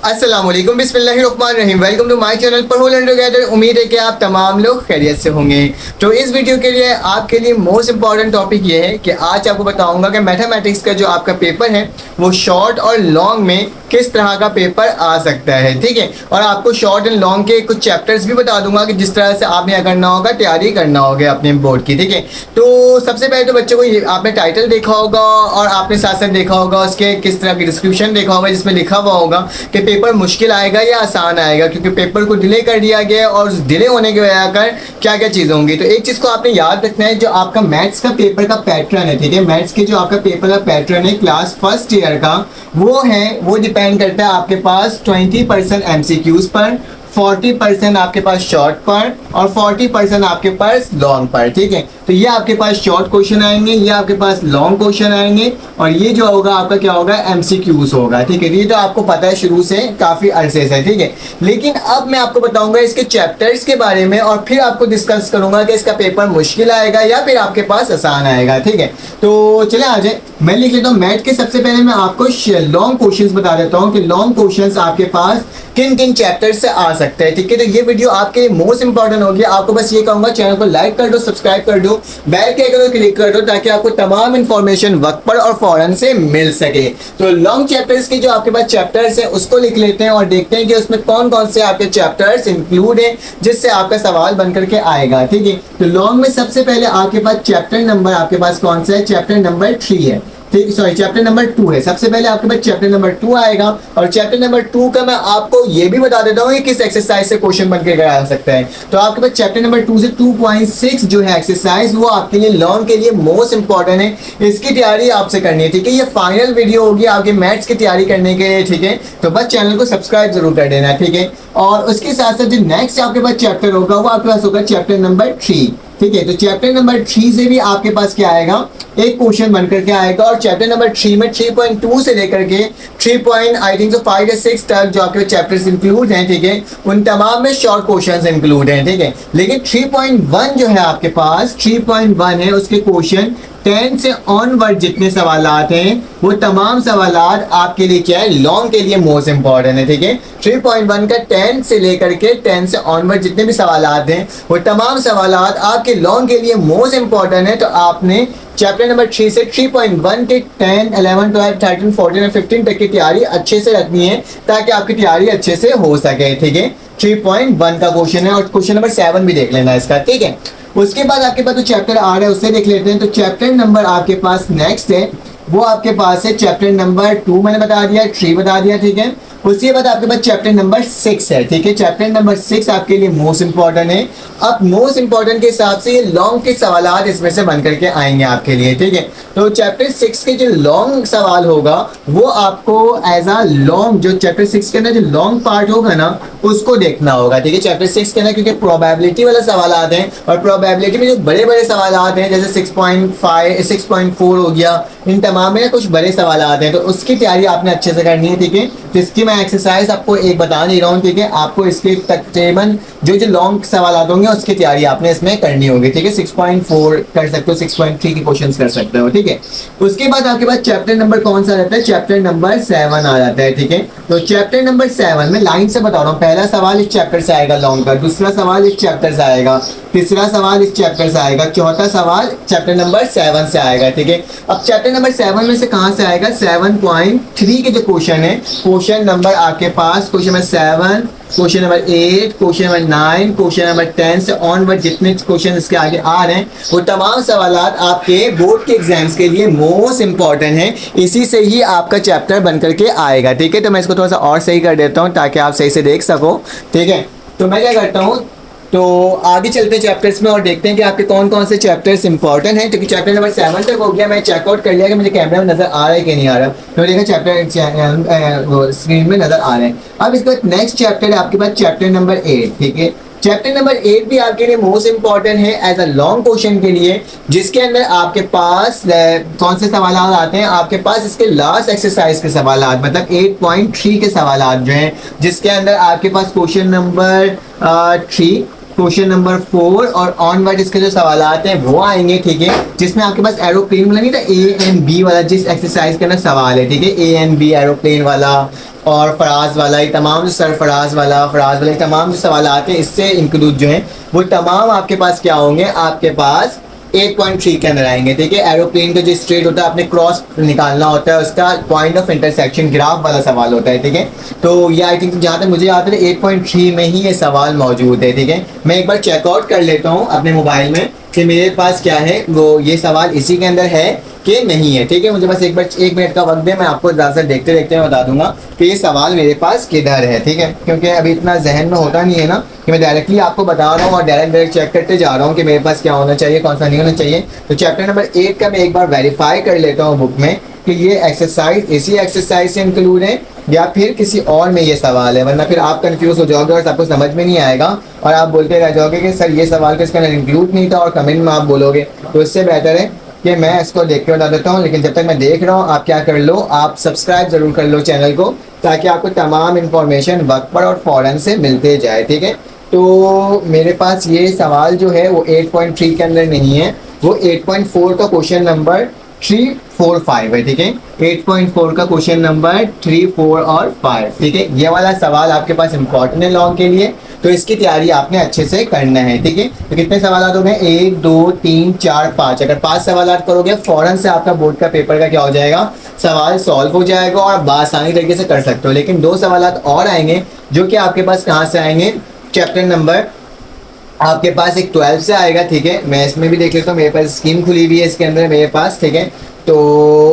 अस्सलाम वालेकुम, बिस्मिल्लाहिर्रहमानिर्रहीम। वेलकम टू माय चैनल पढ़ो लर्न टुगेदर। उम्मीद है कि आप तमाम लोग खैरियत से होंगे। तो इस वीडियो के लिए आपके लिए मोस्ट इंपॉर्टेंट टॉपिक ये है कि आज आपको बताऊंगा कि मैथमेटिक्स का जो आपका पेपर है वो शॉर्ट और लॉन्ग में किस तरह का पेपर आ सकता है, ठीक है। और आपको शॉर्ट एंड लॉन्ग के कुछ चैप्टर्स भी बता दूंगा कि जिस तरह से आपने करना होगा, तैयारी करना होगा अपने बोर्ड की, ठीक है। तो सबसे पहले तो बच्चों को आपने टाइटल देखा होगा और आपने साथ साथ देखा होगा उसके किस तरह की डिस्क्रिप्शन देखा होगा जिसमें लिखा हुआ होगा कि पेपर मुश्किल आएगा या आसान आएगा, क्योंकि पेपर को डिले कर दिया गया और उस डिले होने की वजह कर क्या क्या चीज़ें होंगी। तो एक चीज़ को आपने याद रखना है, जो आपका मैथ्स का पेपर का पैटर्न है, ठीक है, मैथ्स के जो आपका पेपर का पैटर्न है क्लास फर्स्ट ईयर का, वो डिपेंड करता है आपके पास 20% MCQs पर, 40% आपके पास शॉर्ट पर और 40% आपके पास लॉन्ग पर, ठीक है। तो ये आपके पास शॉर्ट क्वेश्चन आएंगे, ये आपके पास लॉन्ग क्वेश्चन आएंगे और ये जो होगा आपका क्या होगा, MCQs होगा, ठीक है। ये तो आपको पता है शुरू से काफ़ी अरसे से, ठीक है। लेकिन अब मैं आपको बताऊंगा इसके चैप्टर्स के बारे में और फिर आपको डिस्कस करूंगा कि इसका पेपर मुश्किल आएगा या फिर आपके पास आसान आएगा, ठीक है। तो चले आ जाए, मैं लिख लेता हूँ मैथ के। सबसे पहले मैं आपको लॉन्ग क्वेश्चंस बता देता हूँ कि लॉन्ग क्वेश्चंस आपके पास किन किन चैप्टर से आ सकते हैं, ठीक है। तो ये वीडियो आपके लिए मोस्ट इंपॉर्टेंट होगी। आपको बस ये कहूंगा, चैनल को लाइक कर दो, सब्सक्राइब कर दो, बेल के आइकन को क्लिक कर दो ताकि आपको तमाम इंफॉर्मेशन वक्त पर और फौरन से मिल सके। तो लॉन्ग चैप्टर्स के जो आपके पास चैप्टर्स है उसको लिख लेते हैं और देखते हैं कि उसमें कौन कौन से आपके चैप्टर्स इंक्लूड है जिससे आपका सवाल बन करके आएगा, ठीक है। तो लॉन्ग में सबसे पहले आपके पास चैप्टर नंबर आपके पास कौन सा है, चैप्टर नंबर 3 है, ठीक, सॉरी चैप्टर नंबर 2 है। सबसे पहले आपके पास चैप्टर नंबर 2 आएगा और चैप्टर नंबर 2 का मैं आपको ये भी बता देता हूँ कि किस एक्सरसाइज से क्वेश्चन बन के आ सकता है। तो आपके पास चैप्टर नंबर 2 से 2.6 जो है एक्सरसाइज, वो आपके लिए लॉन्ग के लिए मोस्ट इंपॉर्टेंट है। इसकी तैयारी आपसे करनी है, ठीक है। ये फाइनल वीडियो होगी आपके मैथ्स की तैयारी करने के लिए, ठीक है। तो बस चैनल को सब्सक्राइब जरूर कर देना, ठीक है। और उसके साथ साथ जो नेक्स्ट आपके पास चैप्टर होगा वो आपके पास होगा चैप्टर नंबर 3, ठीक है। तो चैप्टर नंबर 3 से भी आपके पास क्या आएगा, एक क्वेश्चन बन करके आएगा। और चैप्टर नंबर 3 में 3.2 से लेकर के 5 या 6 तक जो आपके चैप्टर्स इंक्लूड हैं, ठीक है, उन तमाम में शॉर्ट क्वेश्चंस इंक्लूड हैं, ठीक है। लेकिन 3.1 जो है आपके पास 3.1 है, उसके क्वेश्चन 10 से ऑनवर्ड जितने सवालात हैं वो तमाम सवालात आपके लिए क्या है, लॉन्ग के लिए मोस्ट इंपॉर्टेंट है, ठीक है। 3.1 का 10 से लेकर के 10 से ऑनवर्ड जितने भी सवालात हैं वो तमाम सवालात आपके लॉन्ग के लिए मोस्ट इंपॉर्टेंट है। तो आपने चैप्टर नंबर 3 से 3.1 के 10, 11, 12, 13, 14 और 15 तक की तैयारी अच्छे से रखनी है ताकि आपकी तैयारी अच्छे से हो सके, ठीक है। 3.1 का क्वेश्चन है और क्वेश्चन नंबर 7 भी देख लेना इसका, ठीक है। उसके बाद आपके पास जो चैप्टर आ रहा है उससे देख लेते हैं। तो चैप्टर नंबर आपके पास नेक्स्ट है, वो आपके पास है चैप्टर नंबर 2 मैंने बता दिया, 3 बता दिया, ठीक है। उसके बाद आपके पास चैप्टर नंबर 6 है, ठीक है। चैप्टर नंबर 6 आपके लिए मोस्ट इंपॉर्टेंट है। अब मोस्ट इंपॉर्टेंट के हिसाब से ये लॉन्ग के सवाल इसमें से बन करके आएंगे आपके लिए, ठीक है। तो चैप्टर 6 के जो लॉन्ग सवाल होगा वो आपको एज अ लॉन्ग, जो चैप्टर 6 के अंदर जो लॉन्ग पार्ट होगा ना उसको देखना होगा, ठीक है। चैप्टर 6 के अंदर क्योंकि प्रोबेबिलिटी वाले सवाल हैं और प्रोबेबिलिटी में जो बड़े बड़े सवाल हैं जैसे 6.5, 6.4 हो गया, इन तमाम में कुछ बड़े सवाल हैं, तो उसकी तैयारी आपने अच्छे से करनी है, ठीक है। तो इसकी मैं एक्सरसाइज आपको एक बता नहीं रहा हूँ, ठीक है। आपको इसके तकरीबन जो जो लॉन्ग सवाल होंगे उसकी तैयारी आपने इसमें करनी होगी, ठीक है। 6.4 कर सकते हो, 6.3 के क्वेश्चंस कर सकते हो, ठीक है। उसके बाद आपके पास चैप्टर नंबर कौन सा रहता है, चैप्टर नंबर 7 आ जाता है, ठीक है। तो चैप्टर नंबर 7 में लाइन से बता रहा हूँ, पहला सवाल इस चैप्टर से आएगा लॉन्ग का, दूसरा सवाल इस चैप्टर से आएगा, तीसरा सवाल इस चैप्टर से आएगा, चौथा सवाल चैप्टर नंबर 7 से आएगा, ठीक है। अब चैप्टर नंबर 7 में से कहाँ से आएगा, 7.3 के जो क्वेश्चन है, क्वेश्चन नंबर आपके पास question number 7, question number 8, question number 9, question number 10 से ऑनवर्ड जितने क्वेश्चन इसके आगे आ रहे हैं वो तमाम सवालात आपके बोर्ड के एग्जाम्स के लिए मोस्ट इंपॉर्टेंट हैं। इसी से ही आपका चैप्टर बन करके आएगा, ठीक है। तो मैं इसको थोड़ा सा और सही कर देता हूँ ताकि आप सही से देख सको, ठीक है। तो मैं क्या करता हूँ, तो आगे चलते हैं चैप्टर्स में और देखते हैं कि आपके कौन कौन से चैप्टर्स इंपॉर्टेंट हैं। क्योंकि चैप्टर नंबर 7 तक हो गया, मैं चेकआउट कर लिया कि मुझे कैमरा में नजर आ रहा है कि नहीं आ रहा, तो देखा चैप्टर स्क्रीन में नजर आ रहे हैं। अब इसके बाद नेक्स्ट चैप्टर है आपके पास चैप्टर नंबर 8, ठीक है। चैप्टर नंबर 8 भी आपके लिए मोस्ट इंपॉर्टेंट है एज अ लॉन्ग क्वेश्चन के लिए, जिसके अंदर आपके पास कौन से सवाल आते हैं, आपके पास इसके लास्ट एक्सरसाइज के सवाल, मतलब 8.3 के सवाल जो हैं, जिसके अंदर आपके पास क्वेश्चन नंबर 3, क्वेश्चन नंबर 4 और ऑनवर्ड इसके जो सवाल हैं वो आएंगे, ठीक है। जिसमें आपके पास एरोप्लेन वाला नहीं था, A and B वाला जिस एक्सरसाइज का ना सवाल है, ठीक है, A and B एरोप्लेन वाला, और फराज वाला, ये तमाम जो सरफराज वाला, फराज वाला, ये तमाम जो सवाल आते हैं इससे इंक्लूड जो हैं वो तमाम आपके पास क्या होंगे, आपके पास 8.3 के अंदर आएंगे। ठीक है, एरोप्लेन का जो स्ट्रेट होता है आपने क्रॉस निकालना होता है, उसका पॉइंट ऑफ इंटरसेक्शन ग्राफ वाला सवाल होता है। ठीक है, तो ये आई थिंक जहाँ तक मुझे याद है 8.3 में ही ये सवाल मौजूद है। ठीक है, मैं एक बार चेकआउट कर लेता हूँ अपने मोबाइल में कि मेरे पास क्या है, वो ये सवाल इसी के अंदर है कि नहीं है। ठीक है, मुझे बस एक बार 1 मिनट का वक्त दे, मैं आपको ज़्यादा देखते देखते मैं बता दूंगा कि ये सवाल मेरे पास किधर है। ठीक है, क्योंकि अभी इतना जहन में होता नहीं है ना कि मैं डायरेक्टली आपको बता रहा हूँ और डायरेक्ट चेक करते जा रहा हूँ कि मेरे पास क्या होना चाहिए, कौन सा नहीं होना चाहिए। तो चैप्टर नंबर 8 का मैं एक बार वेरीफाई कर लेता हूँ बुक में कि ये एक्सरसाइज इसी एक्सरसाइज से इंक्लूड है या फिर किसी और में ये सवाल है, वरना फिर आप कंफ्यूज हो जाओगे और आपको समझ में नहीं आएगा और आप बोलते रह जाओगे कि सर ये सवाल तो इसके अंदर इंक्लूड नहीं था और कमेंट में आप बोलोगे। तो इससे बेहतर है कि मैं इसको देख के बता देता हूँ, लेकिन जब तक मैं देख रहा हूँ आप क्या कर लो, आप सब्सक्राइब ज़रूर कर लो चैनल को, ताकि आपको तमाम इन्फॉर्मेशन वक्त पर और फ़ौरन से मिलते जाए। ठीक है, तो मेरे पास ये सवाल जो है वो 8.3 के अंदर नहीं है, वो 8.4 का क्वेश्चन नंबर 3, 4, 5 है। ठीक है, 8.4 का क्वेश्चन नंबर 3, 4 और 5। ठीक है, ये वाला सवाल आपके पास इंपॉर्टेंट है लॉन्ग के लिए, तो इसकी तैयारी आपने अच्छे से करना है। ठीक है, तो कितने सवाल हो गए, 1, 2, 3, 4, 5। अगर 5 सवाल करोगे फौरन से आपका बोर्ड का पेपर का क्या हो जाएगा, सवाल सॉल्व हो जाएगा और आप आसानी तरीके से कर सकते हो। लेकिन 2 सवाल और आएंगे जो कि आपके पास कहाँ से आएंगे, चैप्टर नंबर आपके पास एक 12 से आएगा। ठीक है, मैं इसमें भी देख लेता हूँ, मेरे पास स्कीम खुली हुई है इसके अंदर मेरे पास। ठीक है, तो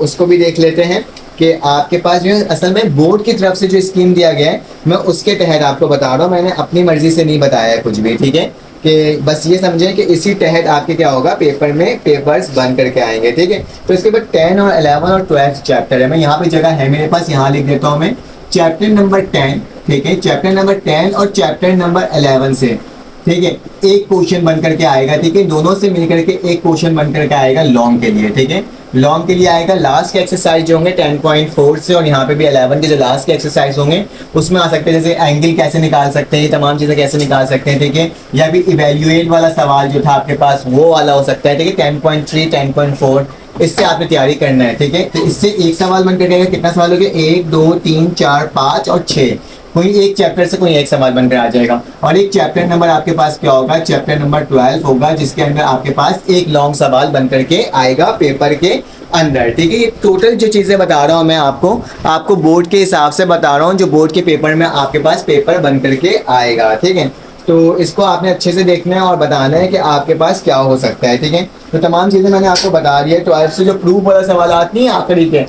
उसको भी देख लेते हैं कि आपके पास जो है असल में बोर्ड की तरफ से जो स्कीम दिया गया है मैं उसके तहत आपको बता रहा हूँ, मैंने अपनी मर्जी से नहीं बताया है कुछ भी। ठीक है, कि बस ये समझें कि इसी तहत आपके क्या होगा, पेपर में पेपर्स बन करके आएंगे। ठीक है, तो इसके बाद 10 और 11 और 12 चैप्टर है। मैं यहाँ पे जगह है मेरे पास, यहाँ लिख देता हूँ मैं चैप्टर नंबर 10। ठीक है, चैप्टर नंबर 10 और चैप्टर नंबर 11 से, ठीक है, एक क्वेश्चन बन करके आएगा। ठीक है, दोनों से मिलकर के एक क्वेश्चन बन करके आएगा लॉन्ग के लिए। ठीक है, लॉन्ग के लिए आएगा लास्ट के एक्सरसाइज जो होंगे 10.4 से, और यहाँ पे भी 11 के जो लास्ट के एक्सरसाइज होंगे उसमें आ सकते हैं, जैसे एंगल कैसे निकाल सकते हैं, ये तमाम चीज़ें कैसे निकाल सकते हैं। ठीक है, या भी इवेल्युएट वाला सवाल जो था आपके पास वो वाला हो सकता है। ठीक है, 10.3, 10.4 इससे आपने तैयारी करना है। ठीक है, तो इससे एक सवाल बन करके आएगा, कितना सवाल हो गया, 1, 2, 3, 4, 5 और 6, कोई एक चैप्टर से कोई एक सवाल बनकर आ जाएगा। और एक चैप्टर नंबर आपके पास क्या होगा, चैप्टर नंबर 12 होगा, जिसके अंदर आपके पास एक लॉन्ग सवाल बनकर के आएगा पेपर के अंदर। ठीक है, ये टोटल जो चीज़ें बता रहा हूँ मैं आपको बोर्ड के हिसाब से बता रहा हूँ, जो बोर्ड के पेपर में आपके पास पेपर बन करके आएगा। ठीक है, तो इसको आपने अच्छे से देखना है और बताना है कि आपके पास क्या हो सकता है। ठीक है, तो तमाम चीज़ें मैंने आपको बता दी है। 12 से जो प्रूफ वाला सवाल नहीं है आखिरी के,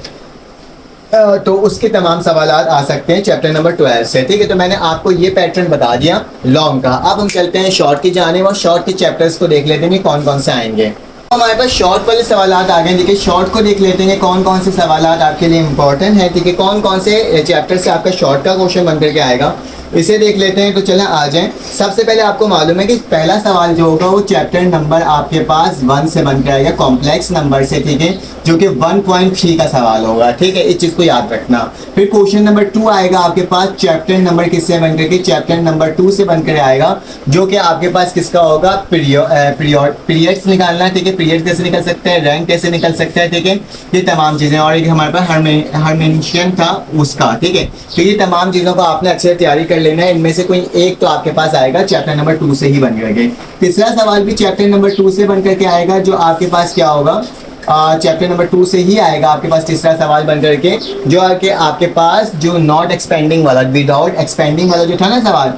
तो उसके तमाम सवाल आ सकते हैं चैप्टर नंबर 12 से। ठीक है, तो मैंने आपको ये पैटर्न बता दिया लॉन्ग का। अब हम चलते हैं शॉर्ट की जाने और शॉर्ट के चैप्टर्स को देख लेते हैं कौन कौन से आएंगे। हमारे पास शॉर्ट वाले सवाल आ गए। देखिए, शॉर्ट को देख लेते हैं कौन कौन से सवाल आपके लिए इंपॉर्टेंट है। ठीक है, कौन कौन से चैप्टर से आपका शॉर्ट का क्वेश्चन बन करके आएगा, इसे देख लेते हैं। तो चलें आ जाएं। सबसे पहले आपको मालूम है कि पहला सवाल जो होगा वो चैप्टर नंबर आपके पास 1 से बन के आएगा, कॉम्प्लेक्स नंबर से। ठीक है, जो कि 1.3 का सवाल होगा। ठीक है, इस चीज़ को याद रखना। फिर क्वेश्चन नंबर 2 आएगा आपके पास चैप्टर नंबर किससे बन करके, चैप्टर नंबर 2 से बनकर आएगा, जो कि आपके पास किसका होगा, पीरियड्स निकालना है। ठीक है, पीरियड कैसे निकल सकते हैं, रैंक कैसे निकल सकता है। ठीक है, ये तमाम चीज़ें, और एक हमारे पास हरमेंशियन था उसका। ठीक है, तो ये तमाम चीज़ों को आपने अच्छे से तैयारी कर लेना है। इनमें से कोई एक तो आपके पास आएगा चैप्टर नंबर 2 से ही बन करके। तीसरा सवाल भी चैप्टर नंबर 2 से बन करके आएगा, जो आपके पास क्या होगा, चैप्टर नंबर 2 से ही आएगा आपके पास तीसरा सवाल बन करके, जो आपके पास जो नॉट एक्सपेंडिंग वाला, विदाउट एक्सपेंडिंग वाला जो था ना सवाल,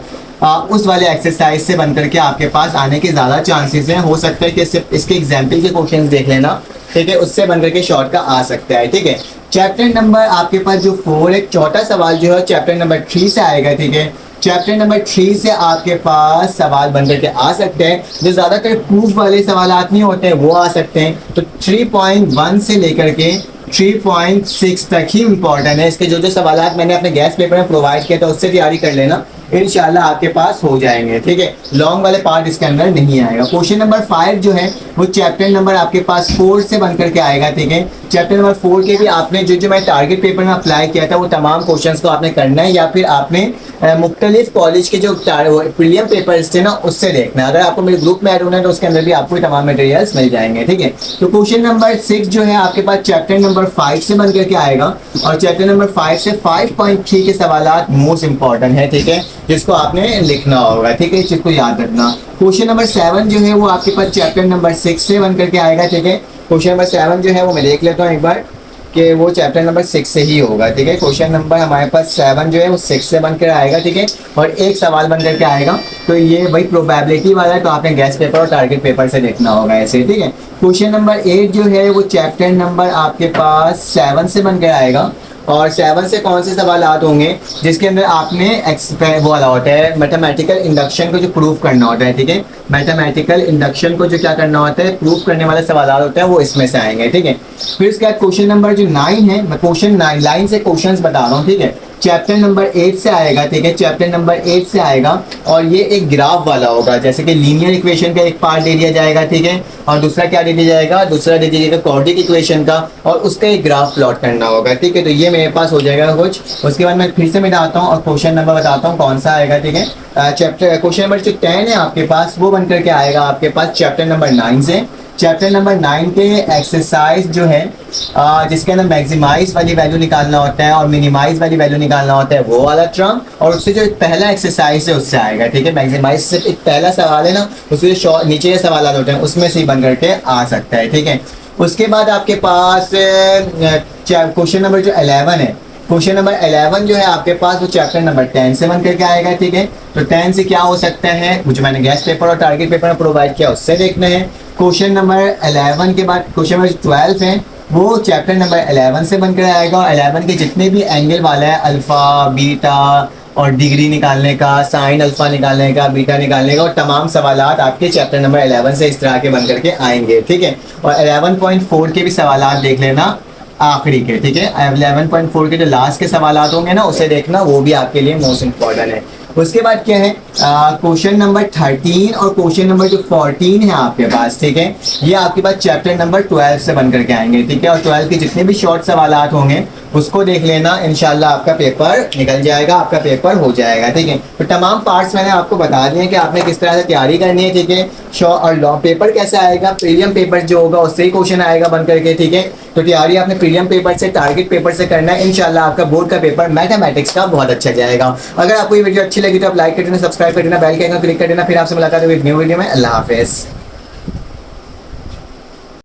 उस वाले एक्सरसाइज से बन करके आपके पास आने के ज़्यादा चांसेस हैं। हो सकता है कि इसके एग्जाम्पल के क्वेश्चन देख लेना। ठीक है, उससे बन करके शॉर्ट का आ सकता है। ठीक है, चैप्टर नंबर आपके पास जो 4 है, चौथा सवाल जो है चैप्टर नंबर 3 से आएगा। ठीक है, चैप्टर नंबर 3 से आपके पास सवाल बन करके आ सकते हैं, जो ज़्यादातर प्रूफ वाले सवाल नहीं होते हैं वो आ सकते हैं। तो 3.1 से लेकर के 3.6 तक ही इम्पॉर्टेंट है। इसके जो सवाल मैंने अपने गैस पेपर में प्रोवाइड किया था उससे तैयारी कर लेना, इंशाल्लाह आपके पास हो जाएंगे। ठीक है, लॉन्ग वाले पार्ट इसके अंदर नहीं आएगा। क्वेश्चन नंबर 5 जो है वो चैप्टर नंबर आपके पास 4 से बन करके आएगा। ठीक है, चैप्टर नंबर 4 के भी आपने जो मैं टारगेट पेपर में अप्लाई किया था वो तमाम क्वेश्चंस को आपने करना है, या फिर आपने मुख्तलिफ कॉलेज के जो प्रीलियम पेपर्स थे ना उससे देखना है। अगर आपको मेरे ग्रुप में ऐड होना है तो उसके अंदर भी आपको तमाम मटेरियल्स मिल जाएंगे। ठीक है, तो क्वेश्चन नंबर 6 जो है आपके पास चैप्टर नंबर 5 से बन करके आएगा, और चैप्टर नंबर 5 से 5.3 के सवाल मोस्ट इंपॉर्टेंट है। ठीक है, जिसको आपने लिखना होगा। ठीक है, इस चीज को याद रखना। क्वेश्चन नंबर 7 जो है वो आपके पास चैप्टर नंबर 6 से बन करके आएगा। ठीक है, क्वेश्चन नंबर 7 जो है वो मैं देख लेता हूँ एक बार कि वो चैप्टर नंबर 6 से ही होगा। ठीक है, क्वेश्चन नंबर हमारे पास 7 जो है वो 6 से बनकर आएगा। ठीक है, और एक सवाल बन करके आएगा, तो ये वही प्रोबेबिलिटी वाला है, तो आपने गैस पेपर और टारगेट पेपर से देखना होगा ऐसे। ठीक है, क्वेश्चन नंबर 8 जो है वो चैप्टर नंबर आपके पास 7 से बनकर आएगा, और 7 से कौन से सवाल होंगे जिसके अंदर आपने वो वाला होता है मैथमेटिकल इंडक्शन को जो प्रूफ करना होता है। ठीक है, मैथमेटिकल इंडक्शन को जो क्या करना होता है, प्रूफ करने वाले सवाल होते हैं, वो इसमें से आएंगे। ठीक है, फिर उसके बाद क्वेश्चन नंबर जो 9 है, मैं क्वेश्चन 9 लाइन से क्वेश्चंस बता रहा हूँ। ठीक है, चैप्टर नंबर 8 से आएगा। ठीक है, चैप्टर नंबर 8 से आएगा, और ये एक ग्राफ वाला होगा, जैसे कि लीनियर इक्वेशन का एक पार्ट दे दिया जाएगा। ठीक है, और दूसरा क्या दे दिया जाएगा, दूसरा दे दिया जाएगा क्वाड्रेटिक इक्वेशन का, और उसका एक ग्राफ प्लॉट करना होगा। ठीक है, तो ये मेरे पास हो जाएगा कुछ। उसके बाद मैं फिर से मिटाता हूँ और क्वेश्चन नंबर बताता हूँ कौन सा आएगा। ठीक है, चैप्टर क्वेश्चन नंबर जो 10 है आपके पास वो बन करके आएगा आपके पास चैप्टर नंबर 9 से। चैप्टर नंबर 9 के एक्सरसाइज जो है जिसके अंदर मैक्सिमाइज वाली वैल्यू निकालना होता है और मिनिमाइज वाली वैल्यू निकालना होता है, वो वाला टर्म, और उससे जो पहला एक्सरसाइज है उससे आएगा। ठीक है, मैक्सिमाइज से एक पहला सवाल है ना, उससे जो नीचे के सवाल होते हैं उसमें से ही बन करके आ सकता है। ठीक है, उसके बाद आपके पास क्वेश्चन नंबर जो 11 है, क्वेश्चन नंबर 11 जो है आपके पास वो चैप्टर नंबर 10 से बन करके आएगा। ठीक है, तो 10 से क्या हो सकता है, मुझे मैंने गैस पेपर और टारगेट पेपर में प्रोवाइड किया उससे देखना है। क्वेश्चन नंबर 11 के बाद क्वेश्चन नंबर 12 है वो चैप्टर नंबर 11 से बनकर आएगा, और 11 के जितने भी एंगल वाला है, अल्फा बीटा और डिग्री निकालने का, साइन अल्फा निकालने का, बीटा निकालने का, और तमाम सवालात आपके चैप्टर नंबर 11 से इस तरह के बन करके आएंगे। ठीक है, और 11.4 के भी सवालात देख लेना आखिरी के। ठीक है, 11.4 के जो लास्ट के सवाल होंगे ना उसे देखना, वो भी आपके लिए मोस्ट इंपॉर्टेंट है। उसके बाद क्या है, क्वेश्चन नंबर 13 और क्वेश्चन नंबर जो 14 है आपके पास। ठीक है, ये आपके पास चैप्टर नंबर 12 से बन करके आएंगे। ठीक है, और 12 के जितने भी शॉर्ट सवाल होंगे उसको देख लेना, इंशाल्लाह आपका पेपर निकल जाएगा, आपका पेपर हो जाएगा। ठीक है, तो तमाम पार्ट्स मैंने आपको बता दिए कि आपने किस तरह से तैयारी करनी है। ठीक है, शॉर्ट और लॉन्ग पेपर कैसे आएगा, प्रीलियम पेपर जो होगा उससे ही क्वेश्चन आएगा बन करके। ठीक है, तो तैयारी आपने प्रीलियम पेपर से, टारगेट पेपर से करना है, इंशाल्लाह आपका बोर्ड का पेपर मैथमेटिक्स का बहुत अच्छा जाएगा। अगर आपको ये वीडियो अच्छी लगी तो आप लाइक कर देना, सब्सक्राइब कर देना, बेल के आइकन क्लिक कर देना। फिर आपसे मुलाकात होगी न्यू वीडियो में। अल्लाह हाफिज़।